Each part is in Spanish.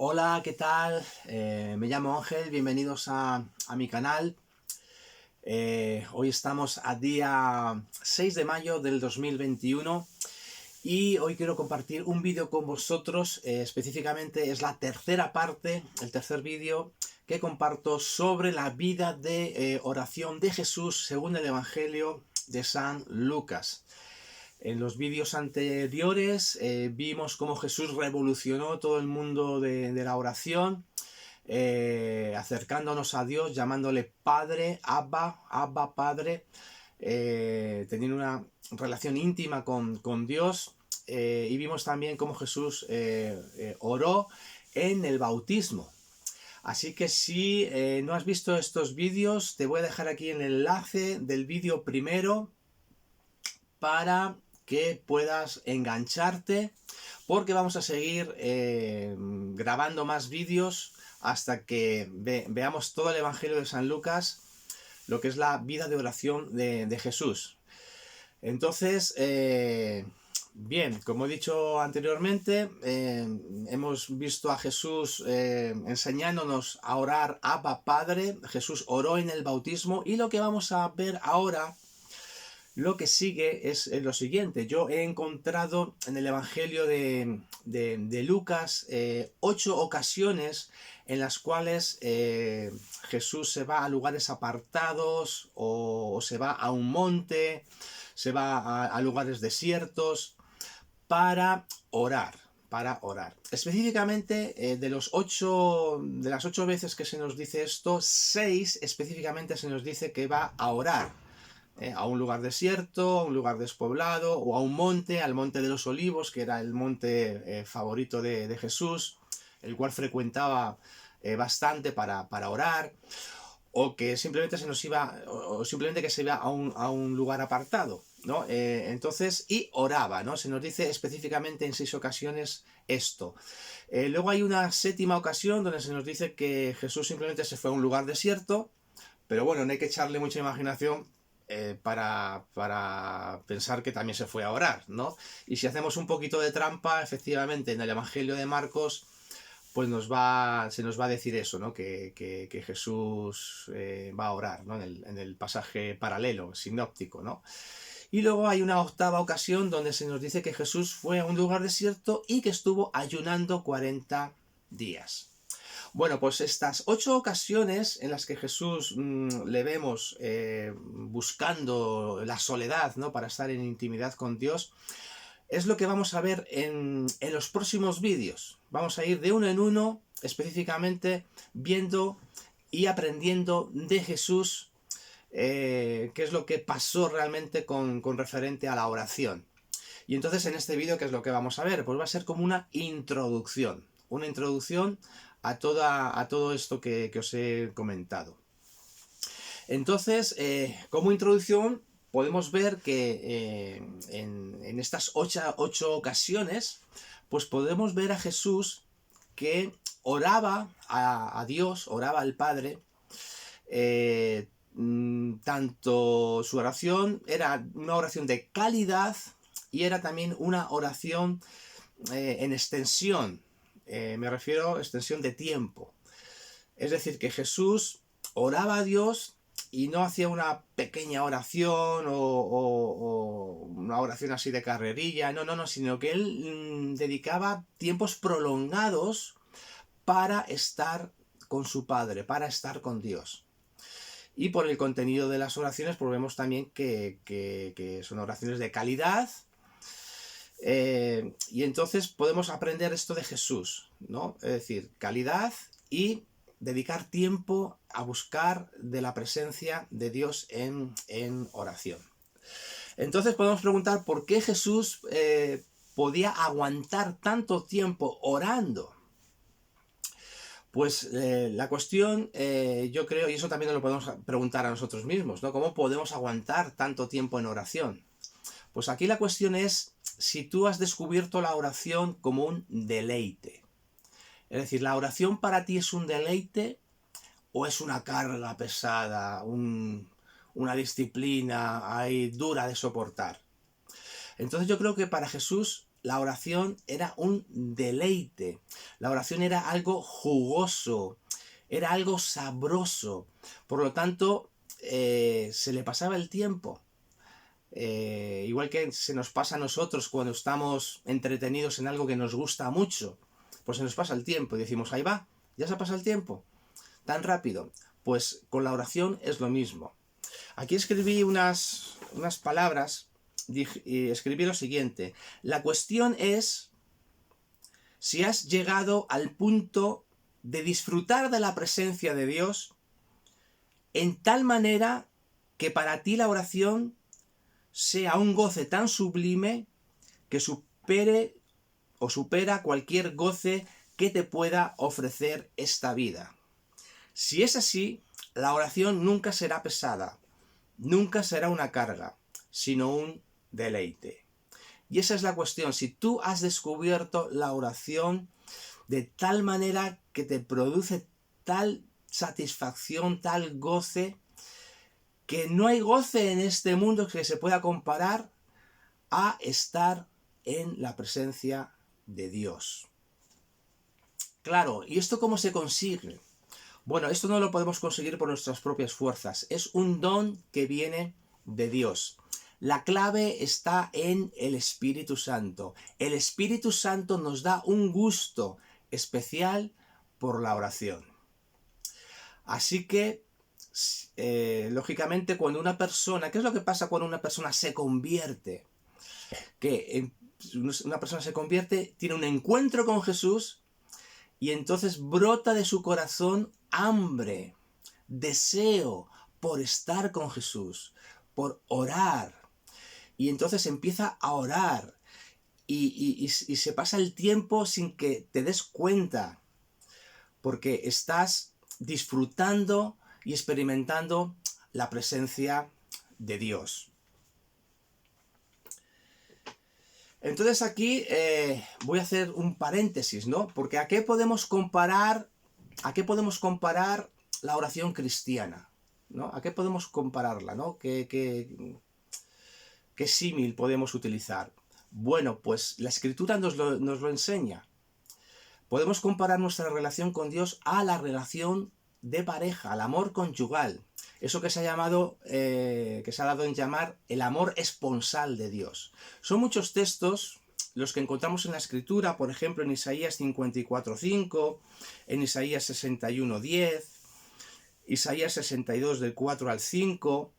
Hola, ¿qué tal? Me llamo Ángel, bienvenidos a mi canal. Hoy estamos a día 6 de mayo del 2021 y hoy quiero compartir un vídeo con vosotros. Específicamente es la tercera parte, el tercer vídeo que comparto sobre la vida de oración de Jesús según el Evangelio de San Lucas. En los vídeos anteriores vimos cómo Jesús revolucionó todo el mundo de la oración, acercándonos a Dios, llamándole Padre, Abba Padre, teniendo una relación íntima con Dios. Y vimos también cómo Jesús oró en el bautismo. Así que si no has visto estos vídeos, te voy a dejar aquí el enlace del vídeo primero para que puedas engancharte, porque vamos a seguir grabando más vídeos hasta que veamos todo el Evangelio de San Lucas, lo que es la vida de oración de Jesús. Entonces, bien, como he dicho anteriormente, hemos visto a Jesús enseñándonos a orar Abba Padre. Jesús oró en el bautismo, y lo que vamos a ver ahora, lo que sigue, es lo siguiente. Yo he encontrado en el Evangelio de Lucas 8 ocasiones en las cuales Jesús se va a lugares apartados o se va a un monte, se va a lugares desiertos para orar. Específicamente, de las 8 veces que se nos dice esto, 6 específicamente se nos dice que va a orar. A un lugar desierto, a un lugar despoblado, o a un monte, al monte de los Olivos, que era el monte favorito de Jesús, el cual frecuentaba bastante para orar, o que simplemente se nos iba, o simplemente que se iba a un lugar apartado, ¿no? Entonces, y oraba, ¿no? Se nos dice específicamente en 6 ocasiones esto. Luego hay una séptima ocasión donde se nos dice que Jesús simplemente se fue a un lugar desierto, pero bueno, no hay que echarle mucha imaginación para pensar que también se fue a orar, ¿no? Y si hacemos un poquito de trampa, efectivamente, en el Evangelio de Marcos, pues se nos va a decir eso, ¿no? Que Jesús va a orar, ¿no? En el pasaje paralelo, sinóptico, ¿no? Y luego hay una octava ocasión donde se nos dice que Jesús fue a un lugar desierto y que estuvo ayunando 40 días. Bueno, pues estas 8 ocasiones en las que Jesús le vemos buscando la soledad, ¿no? Para estar en intimidad con Dios, es lo que vamos a ver en los próximos vídeos. Vamos a ir de uno en uno, específicamente viendo y aprendiendo de Jesús qué es lo que pasó realmente con referente a la oración. Y entonces en este vídeo, ¿qué es lo que vamos a ver? Pues va a ser como una introducción a todo esto que os he comentado. Entonces, como introducción, podemos ver que en estas 8 ocasiones, pues podemos ver a Jesús que oraba a Dios, oraba al Padre. Tanto su oración era una oración de calidad y era también una oración en extensión. Me refiero a extensión de tiempo. Es decir, que Jesús oraba a Dios y no hacía una pequeña oración o una oración así de carrerilla, no, sino que él dedicaba tiempos prolongados para estar con su Padre, para estar con Dios. Y por el contenido de las oraciones, pues vemos también que son oraciones de calidad. Y entonces podemos aprender esto de Jesús, ¿no? Es decir, calidad y dedicar tiempo a buscar de la presencia de Dios en oración. Entonces podemos preguntar por qué Jesús podía aguantar tanto tiempo orando. Pues la cuestión, yo creo, y eso también nos lo podemos preguntar a nosotros mismos, ¿no? ¿Cómo podemos aguantar tanto tiempo en oración? Pues aquí la cuestión es si tú has descubierto la oración como un deleite. Es decir, ¿la oración para ti es un deleite o es una carga pesada, una disciplina ahí dura de soportar? Entonces yo creo que para Jesús la oración era un deleite, la oración era algo jugoso, era algo sabroso, por lo tanto se le pasaba el tiempo. Igual que se nos pasa a nosotros cuando estamos entretenidos en algo que nos gusta mucho, pues se nos pasa el tiempo y decimos, ahí va, ya se pasa el tiempo, tan rápido. Pues con la oración es lo mismo. Aquí escribí unas palabras y escribí lo siguiente. La cuestión es si has llegado al punto de disfrutar de la presencia de Dios en tal manera que para ti la oración sea un goce tan sublime que supera cualquier goce que te pueda ofrecer esta vida. Si es así, la oración nunca será pesada, nunca será una carga, sino un deleite. Y esa es la cuestión. Si tú has descubierto la oración de tal manera que te produce tal satisfacción, tal goce, que no hay goce en este mundo que se pueda comparar a estar en la presencia de Dios. Claro, ¿y esto cómo se consigue? Bueno, esto no lo podemos conseguir por nuestras propias fuerzas. Es un don que viene de Dios. La clave está en el Espíritu Santo. El Espíritu Santo nos da un gusto especial por la oración. Así que, lógicamente, cuando una persona... ¿Qué es lo que pasa cuando una persona se convierte? Que una persona se convierte, tiene un encuentro con Jesús y entonces brota de su corazón hambre, deseo por estar con Jesús, por orar. Y entonces empieza a orar y se pasa el tiempo sin que te des cuenta, porque estás disfrutando y experimentando la presencia de Dios. Entonces aquí voy a hacer un paréntesis, ¿no? Porque ¿a qué podemos comparar la oración cristiana? ¿No? ¿A qué podemos compararla, ¿no? ¿Qué símil podemos utilizar? Bueno, pues la Escritura nos lo enseña. Podemos comparar nuestra relación con Dios a la relación de pareja, al amor conyugal. Eso que se ha llamado, que se ha dado en llamar el amor esponsal de Dios. Son muchos textos los que encontramos en la Escritura, por ejemplo en Isaías 54:5, en Isaías 61:10, Isaías 62 del 4 al 5,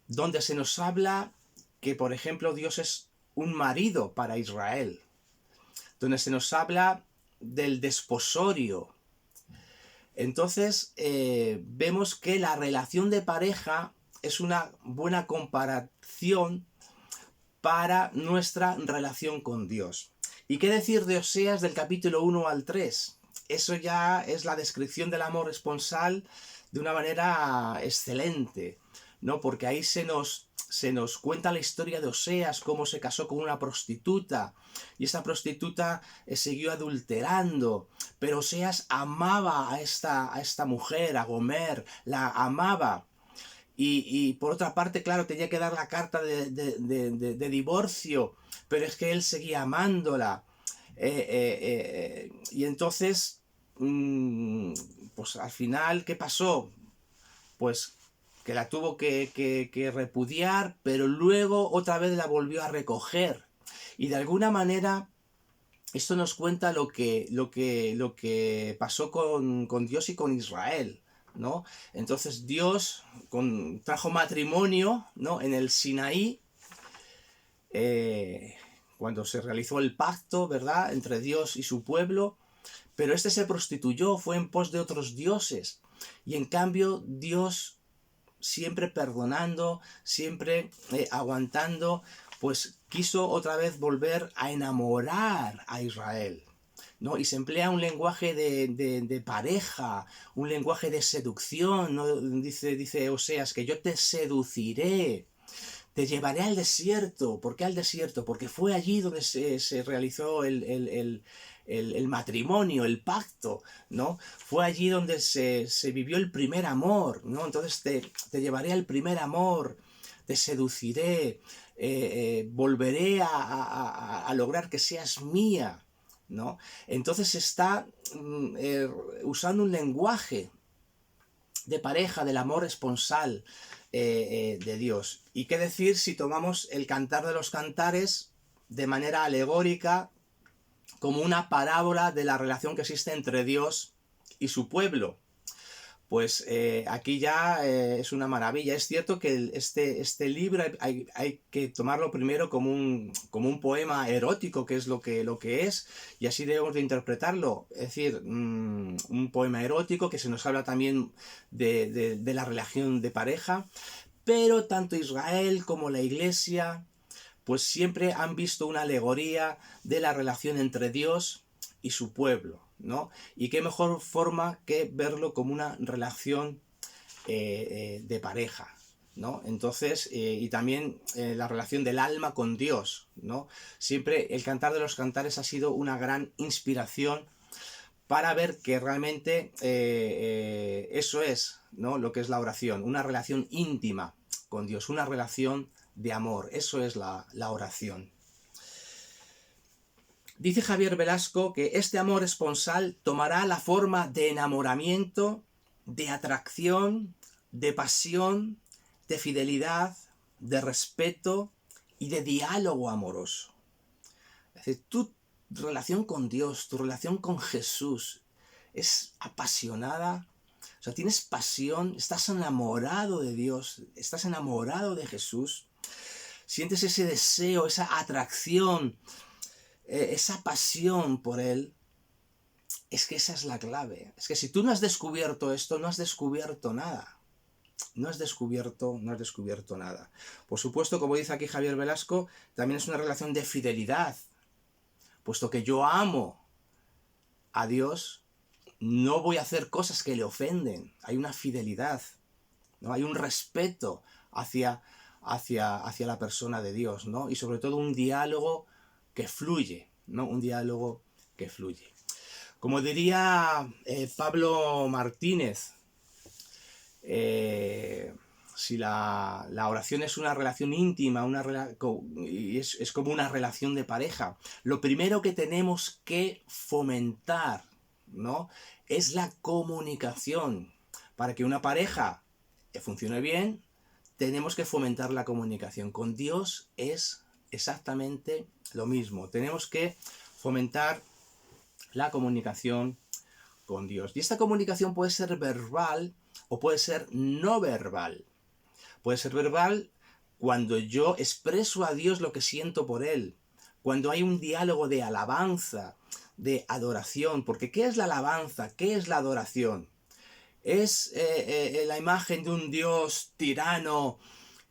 donde se nos habla que, por ejemplo, Dios es un marido para Israel, donde se nos habla del desposorio. Entonces vemos que la relación de pareja es una buena comparación para nuestra relación con Dios. ¿Y qué decir de Oseas del capítulo 1 al 3? Eso ya es la descripción del amor esponsal de una manera excelente, ¿no? Porque ahí se nos cuenta la historia de Oseas, cómo se casó con una prostituta, y esta prostituta siguió adulterando, pero Oseas amaba a esta mujer, a Gomer, la amaba. Y por otra parte, claro, tenía que dar la carta de divorcio, pero es que él seguía amándola. Y entonces, pues al final, ¿qué pasó? Pues que la tuvo que repudiar, pero luego otra vez la volvió a recoger. Y de alguna manera esto nos cuenta lo que pasó con Dios y con Israel, ¿no? Entonces Dios trajo matrimonio, ¿no? En el Sinaí, cuando se realizó el pacto, ¿verdad?, entre Dios y su pueblo, pero este se prostituyó, fue en pos de otros dioses, y en cambio Dios, siempre perdonando, siempre aguantando, pues quiso otra vez volver a enamorar a Israel, ¿no? Y se emplea un lenguaje de pareja, un lenguaje de seducción, ¿no? Dice Oseas que yo te seduciré, te llevaré al desierto. ¿Por qué al desierto? Porque fue allí donde se realizó el matrimonio, el pacto, ¿no? Fue allí donde se vivió el primer amor, ¿no? Entonces te llevaré al primer amor, te seduciré, volveré a lograr que seas mía, ¿no? Entonces está usando un lenguaje de pareja, del amor esponsal de Dios. ¿Y qué decir si tomamos el Cantar de los Cantares de manera alegórica como una parábola de la relación que existe entre Dios y su pueblo? Pues aquí ya es una maravilla. Es cierto que este libro hay que tomarlo primero como un poema erótico, que es lo que es, y así debemos de interpretarlo. Es decir, un poema erótico que se nos habla también de la relación de pareja, pero tanto Israel como la Iglesia pues siempre han visto una alegoría de la relación entre Dios y su pueblo, ¿no? Y qué mejor forma que verlo como una relación de pareja, ¿no? Entonces, y también la relación del alma con Dios, ¿no? Siempre el Cantar de los Cantares ha sido una gran inspiración para ver que realmente eso es, ¿no? Lo que es la oración, una relación íntima con Dios, una relación de amor, eso es la oración. Dice Javier Velasco que este amor esponsal tomará la forma de enamoramiento, de atracción, de pasión, de fidelidad, de respeto y de diálogo amoroso. Es decir, tu relación con Dios, tu relación con Jesús es apasionada, o sea, tienes pasión, estás enamorado de Dios, estás enamorado de Jesús, sientes ese deseo, esa atracción, esa pasión por Él. Es que esa es la clave. Es que si tú no has descubierto esto, no has descubierto nada. No has descubierto nada. Por supuesto, como dice aquí Javier Velasco, también es una relación de fidelidad. Puesto que yo amo a Dios, no voy a hacer cosas que le ofenden. Hay una fidelidad, ¿no? Hay un respeto hacia la persona de Dios, ¿no? Y sobre todo un diálogo que fluye, ¿no? Un diálogo que fluye. Como diría Pablo Martínez, si la oración es una relación íntima, y es como una relación de pareja, lo primero que tenemos que fomentar, ¿no? Es la comunicación. Para que una pareja funcione bien, tenemos que fomentar la comunicación. Con Dios es exactamente lo mismo. Tenemos que fomentar la comunicación con Dios. Y esta comunicación puede ser verbal o puede ser no verbal. Puede ser verbal cuando yo expreso a Dios lo que siento por Él, cuando hay un diálogo de alabanza, de adoración, porque ¿qué es la alabanza? ¿Qué es la adoración? ¿Es la imagen de un Dios tirano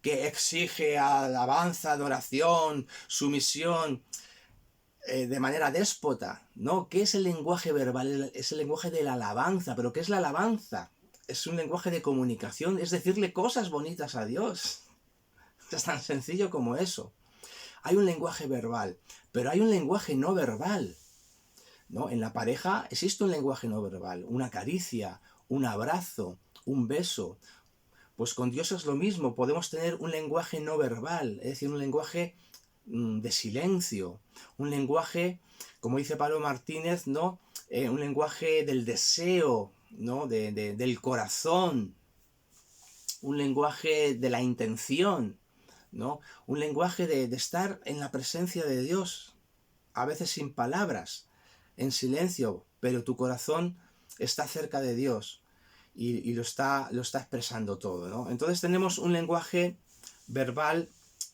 que exige alabanza, adoración, sumisión de manera déspota? ¿No? ¿Qué es el lenguaje verbal? Es el lenguaje de la alabanza. ¿Pero qué es la alabanza? Es un lenguaje de comunicación, es decirle cosas bonitas a Dios. Es tan sencillo como eso. Hay un lenguaje verbal, pero hay un lenguaje no verbal, ¿no? En la pareja existe un lenguaje no verbal, una caricia, un abrazo, un beso. Pues con Dios es lo mismo, podemos tener un lenguaje no verbal, es decir, un lenguaje de silencio, un lenguaje, como dice Pablo Martínez, ¿no? Un lenguaje del deseo, ¿no? Del corazón, un lenguaje de la intención, ¿no? Un lenguaje de estar en la presencia de Dios, a veces sin palabras, en silencio, pero tu corazón está cerca de Dios y lo está expresando todo, ¿no? Entonces tenemos un lenguaje verbal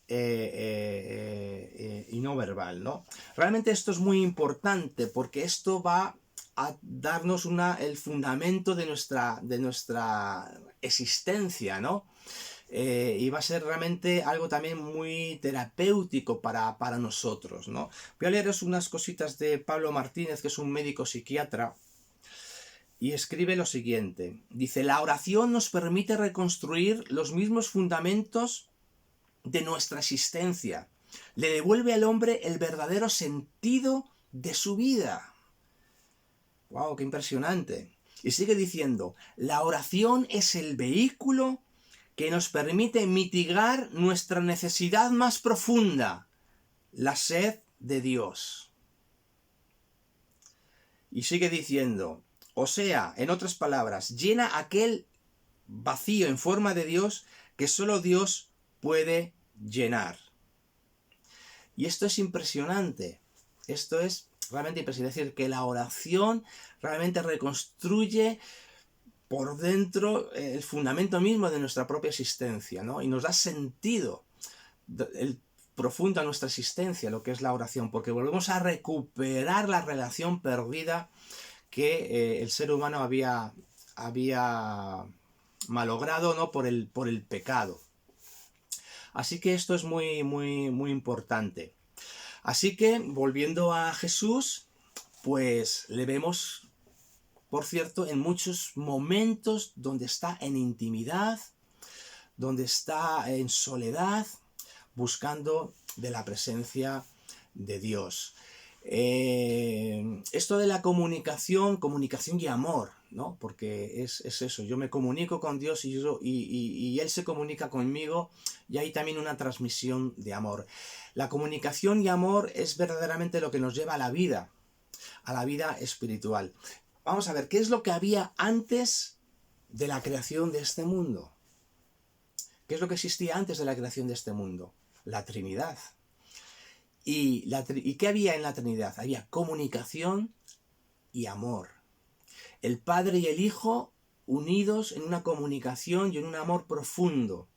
y no verbal, ¿no? Realmente esto es muy importante porque esto va a darnos el fundamento de nuestra existencia, ¿no? Y va a ser realmente algo también muy terapéutico para nosotros, ¿no? Voy a leeros unas cositas de Pablo Martínez, que es un médico psiquiatra, y escribe lo siguiente. Dice, la oración nos permite reconstruir los mismos fundamentos de nuestra existencia. Le devuelve al hombre el verdadero sentido de su vida. ¡Wow! ¡Qué impresionante! Y sigue diciendo, la oración es el vehículo que nos permite mitigar nuestra necesidad más profunda, la sed de Dios. Y sigue diciendo, o sea, en otras palabras, llena aquel vacío en forma de Dios que solo Dios puede llenar. Y esto es impresionante. Esto es realmente impresionante. Es decir, que la oración realmente reconstruye por dentro el fundamento mismo de nuestra propia existencia, ¿no? Y nos da sentido profundo a nuestra existencia, lo que es la oración, porque volvemos a recuperar la relación perdida que el ser humano había malogrado, ¿no? por el pecado. Así que esto es muy, muy, muy importante. Así que, volviendo a Jesús, pues le vemos, por cierto, en muchos momentos donde está en intimidad, donde está en soledad, buscando de la presencia de Dios. Esto de la comunicación y amor, ¿no? Porque es eso, yo me comunico con Dios y Él se comunica conmigo, y hay también una transmisión de amor. La comunicación y amor es verdaderamente lo que nos lleva a la vida espiritual. Vamos a ver, ¿qué es lo que había antes de la creación de este mundo? ¿Qué es lo que existía antes de la creación de este mundo? La Trinidad. ¿Y qué había en la Trinidad? Había comunicación y amor. El Padre y el Hijo unidos en una comunicación y en un amor profundo.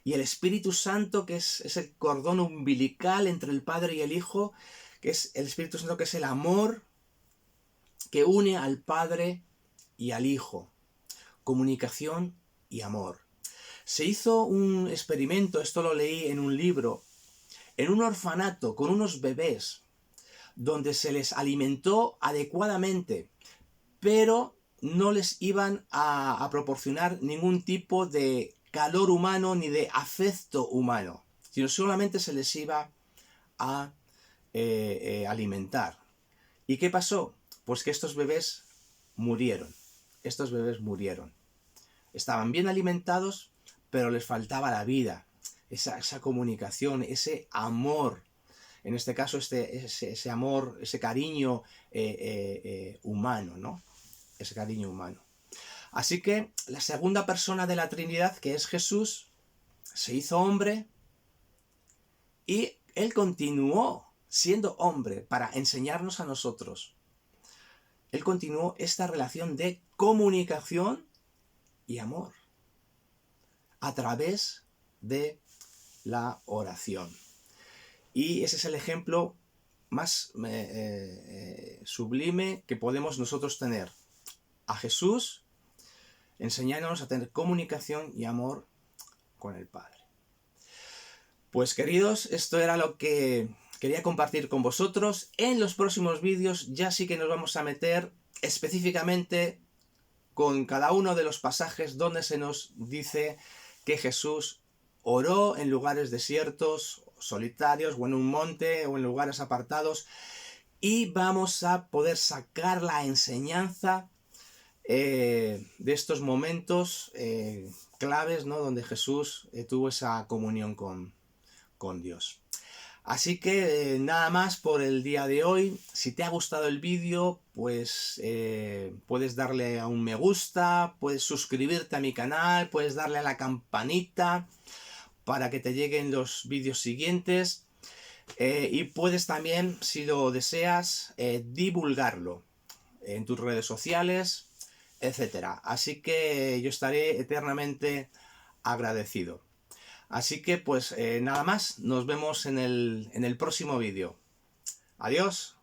Y el Espíritu Santo, que es el cordón umbilical entre el Padre y el Hijo, que es el Espíritu Santo, que es el amor que une al Padre y al Hijo. Comunicación y amor. Se hizo un experimento, esto lo leí en un libro, en un orfanato con unos bebés, donde se les alimentó adecuadamente, pero no les iban a proporcionar ningún tipo de calor humano ni de afecto humano, sino solamente se les iba a alimentar. ¿Y qué pasó? Pues que estos bebés murieron. Estaban bien alimentados, pero les faltaba la vida, esa comunicación, ese amor. En este caso, ese amor, ese cariño humano, ¿no? Ese cariño humano. Así que la segunda persona de la Trinidad, que es Jesús, se hizo hombre y Él continuó siendo hombre para enseñarnos a nosotros. Él continuó esta relación de comunicación y amor a través de la oración. Y ese es el ejemplo más sublime que podemos nosotros tener. A Jesús enseñándonos a tener comunicación y amor con el Padre. Pues queridos, esto era lo que quería compartir con vosotros. En los próximos vídeos ya sí que nos vamos a meter específicamente con cada uno de los pasajes donde se nos dice que Jesús oró en lugares desiertos, solitarios, o en un monte, o en lugares apartados, y vamos a poder sacar la enseñanza de estos momentos claves, ¿no? Donde Jesús tuvo esa comunión con Dios. Así que nada más por el día de hoy. Si te ha gustado el vídeo, pues puedes darle a un me gusta, puedes suscribirte a mi canal, puedes darle a la campanita para que te lleguen los vídeos siguientes, y puedes también, si lo deseas, divulgarlo en tus redes sociales, etcétera. Así que yo estaré eternamente agradecido. Así que pues nada más, nos vemos en el próximo vídeo. Adiós.